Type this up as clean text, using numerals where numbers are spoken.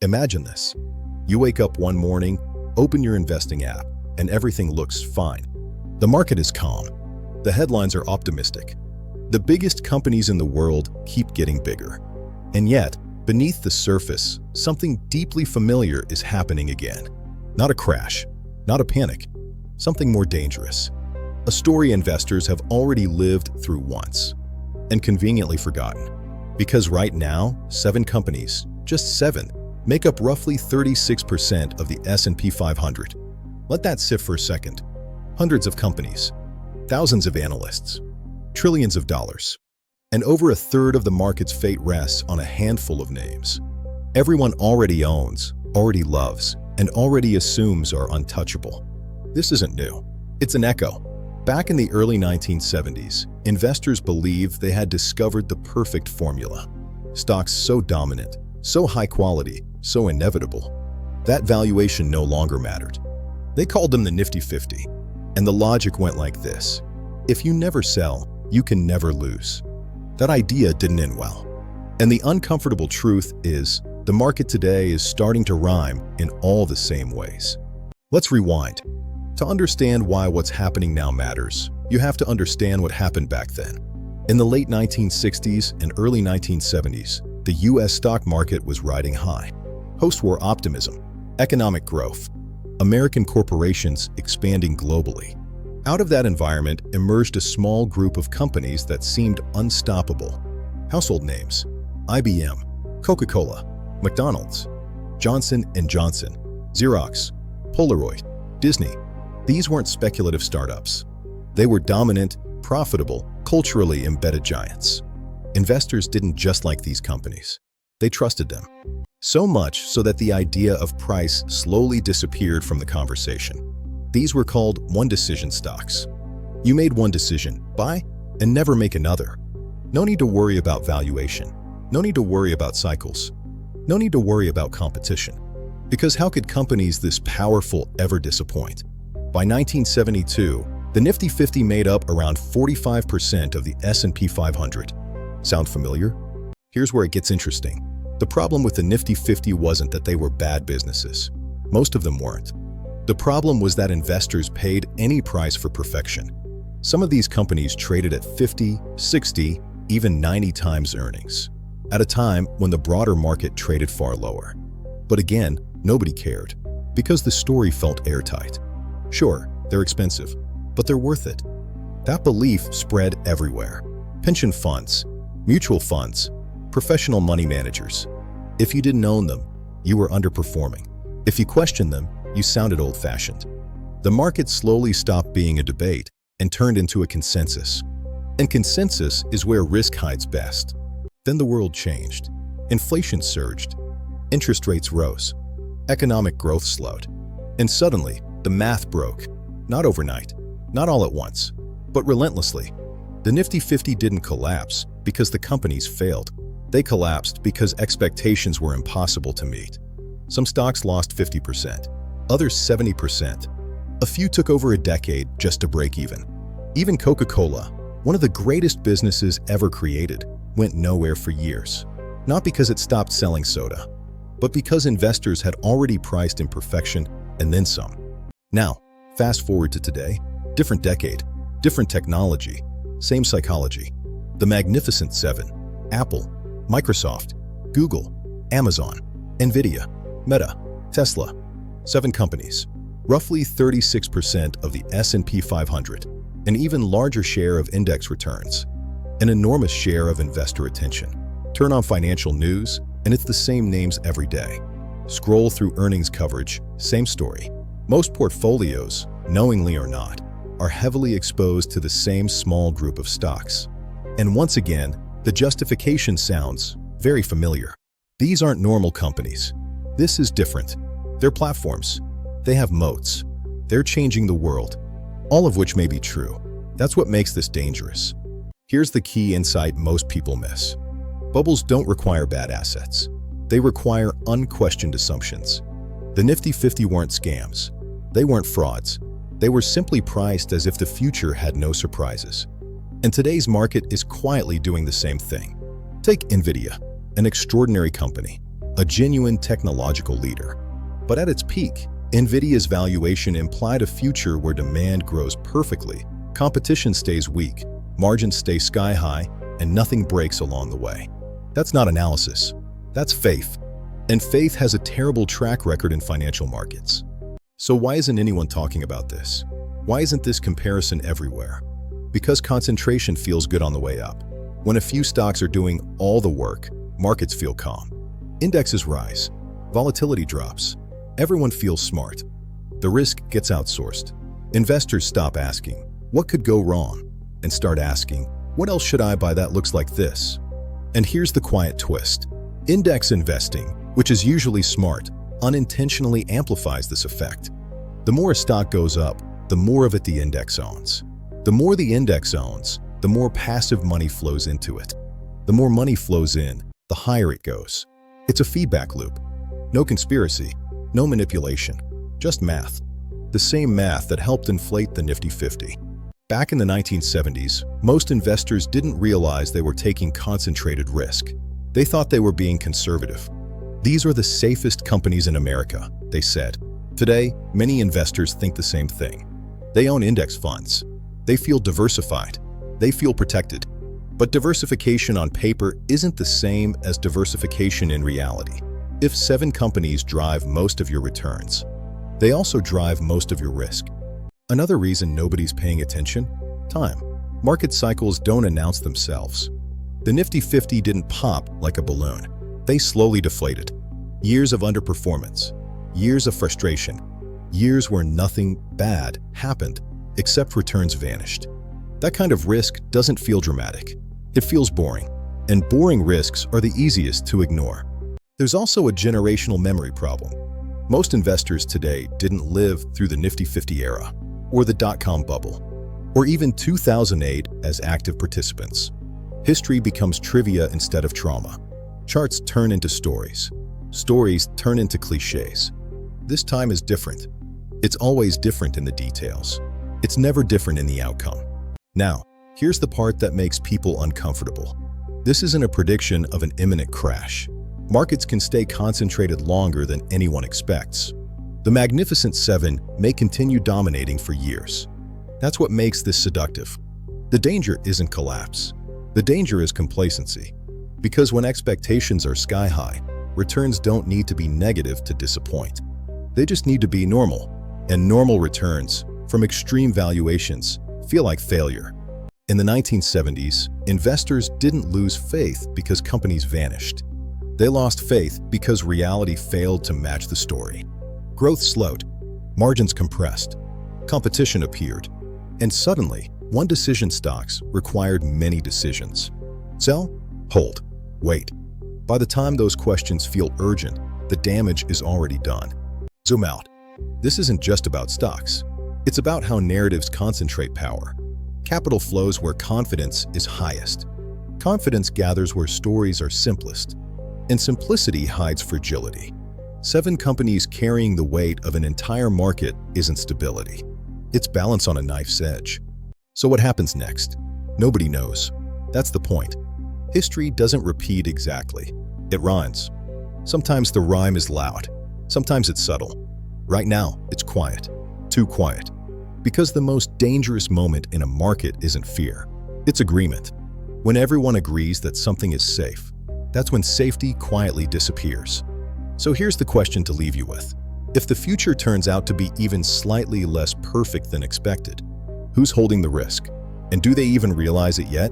Imagine this. You wake up one morning, open your investing app, and everything looks fine. The market is calm. The headlines are optimistic. The biggest companies in the world keep getting bigger. And yet, beneath the surface, something deeply familiar is happening again. Not a crash, not a panic, something more dangerous. A story investors have already lived through once and conveniently forgotten. Because right now, 7 companies, just 7, make up roughly 36% of the S&P 500. Let that sit for a second. Hundreds of companies, thousands of analysts, trillions of dollars, and over a third of the market's fate rests on a handful of names. Everyone already owns, already loves, and already assumes are untouchable. This isn't new. It's an echo. Back in the early 1970s, investors believed they had discovered the perfect formula. Stocks so dominant, so high quality, so inevitable. That valuation no longer mattered. They called them the Nifty 50. And the logic went like this. If you never sell, you can never lose. That idea didn't end well. And the uncomfortable truth is, the market today is starting to rhyme in all the same ways. Let's rewind. To understand why what's happening now matters, you have to understand what happened back then. In the late 1960s and early 1970s, the US stock market was riding high. Post-war optimism, economic growth, American corporations expanding globally. Out of that environment emerged a small group of companies that seemed unstoppable. Household names: IBM, Coca-Cola, McDonald's, Johnson & Johnson, Xerox, Polaroid, Disney. These weren't speculative startups. They were dominant, profitable, culturally embedded giants. Investors didn't just like these companies. They trusted them. So much so that the idea of price slowly disappeared from the conversation. These were called one-decision stocks. You made one decision, buy, and never make another. No need to worry about valuation. No need to worry about cycles. No need to worry about competition. Because how could companies this powerful ever disappoint? By 1972, the Nifty 50 made up around 45% of the S&P 500. Sound familiar? Here's where it gets interesting. The problem with the Nifty 50 wasn't that they were bad businesses. Most of them weren't. The problem was that investors paid any price for perfection. Some of these companies traded at 50, 60, even 90 times earnings, at a time when the broader market traded far lower. But again, nobody cared, because the story felt airtight. Sure, they're expensive, but they're worth it. That belief spread everywhere. Pension funds, mutual funds, professional money managers. If you didn't own them, you were underperforming. If you questioned them, you sounded old-fashioned. The market slowly stopped being a debate and turned into a consensus. And consensus is where risk hides best. Then the world changed. Inflation surged. Interest rates rose. Economic growth slowed. And suddenly, the math broke. Not overnight, not all at once, but relentlessly. The Nifty 50 didn't collapse because the companies failed. They collapsed because expectations were impossible to meet. Some stocks lost 50%, others 70%. A few took over a decade just to break even. Even Coca-Cola, one of the greatest businesses ever created, went nowhere for years. Not because it stopped selling soda, but because investors had already priced imperfection and then some. Now, fast forward to today, different decade, different technology, same psychology. The Magnificent Seven: Apple, Microsoft, Google, Amazon, Nvidia, Meta, Tesla. 7 companies, roughly 36% of the S&P 500, an even larger share of index returns, an enormous share of investor attention. Turn on financial news, and it's the same names every day. Scroll through earnings coverage, same story. Most portfolios, knowingly or not, are heavily exposed to the same small group of stocks. And once again, the justification sounds very familiar. These aren't normal companies. This is different. They're platforms. They have moats. They're changing the world. All of which may be true. That's what makes this dangerous. Here's the key insight most people miss. Bubbles don't require bad assets. They require unquestioned assumptions. The Nifty 50 weren't scams. They weren't frauds. They were simply priced as if the future had no surprises. And today's market is quietly doing the same thing. Take Nvidia, an extraordinary company, a genuine technological leader. But at its peak, NVIDIA's valuation implied a future where demand grows perfectly, competition stays weak, margins stay sky-high, and nothing breaks along the way. That's not analysis. That's faith. And faith has a terrible track record in financial markets. So why isn't anyone talking about this? Why isn't this comparison everywhere? Because concentration feels good on the way up. When a few stocks are doing all the work, markets feel calm. Indexes rise. Volatility drops. Everyone feels smart. The risk gets outsourced. Investors stop asking, what could go wrong? And start asking, what else should I buy that looks like this? And here's the quiet twist. Index investing, which is usually smart, unintentionally amplifies this effect. The more a stock goes up, the more of it the index owns. The more the index owns, the more passive money flows into it. The more money flows in, the higher it goes. It's a feedback loop. No conspiracy, no manipulation, just math. The same math that helped inflate the Nifty 50. Back in the 1970s, most investors didn't realize they were taking concentrated risk. They thought they were being conservative. These are the safest companies in America, they said. Today, many investors think the same thing. They own index funds. They feel diversified. They feel protected. But diversification on paper isn't the same as diversification in reality. If 7 companies drive most of your returns, they also drive most of your risk. Another reason nobody's paying attention? Time. Market cycles don't announce themselves. The Nifty 50 didn't pop like a balloon. They slowly deflated. Years of underperformance, years of frustration, years where nothing bad happened except returns vanished. That kind of risk doesn't feel dramatic. It feels boring. And boring risks are the easiest to ignore. There's also a generational memory problem. Most investors today didn't live through the Nifty 50 era, or the dot-com bubble, or even 2008 as active participants. History becomes trivia instead of trauma. Charts turn into stories. Stories turn into cliches. This time is different. It's always different in the details. It's never different in the outcome. Now, here's the part that makes people uncomfortable. This isn't a prediction of an imminent crash. Markets can stay concentrated longer than anyone expects. The Magnificent Seven may continue dominating for years. That's what makes this seductive. The danger isn't collapse. The danger is complacency. Because when expectations are sky-high, returns don't need to be negative to disappoint. They just need to be normal. And normal returns, from extreme valuations, feel like failure. In the 1970s, investors didn't lose faith because companies vanished. They lost faith because reality failed to match the story. Growth slowed, margins compressed, competition appeared, and suddenly, one-decision stocks required many decisions. Sell? Hold? Wait. By the time those questions feel urgent, the damage is already done. Zoom out. This isn't just about stocks. It's about how narratives concentrate power. Capital flows where confidence is highest. Confidence gathers where stories are simplest. And simplicity hides fragility. 7 companies carrying the weight of an entire market isn't stability. It's balance on a knife's edge. So what happens next? Nobody knows. That's the point. History doesn't repeat exactly. It rhymes. Sometimes the rhyme is loud. Sometimes it's subtle. Right now, it's quiet. Too quiet. Because the most dangerous moment in a market isn't fear. It's agreement. When everyone agrees that something is safe, that's when safety quietly disappears. So here's the question to leave you with. If the future turns out to be even slightly less perfect than expected, who's holding the risk? And do they even realize it yet?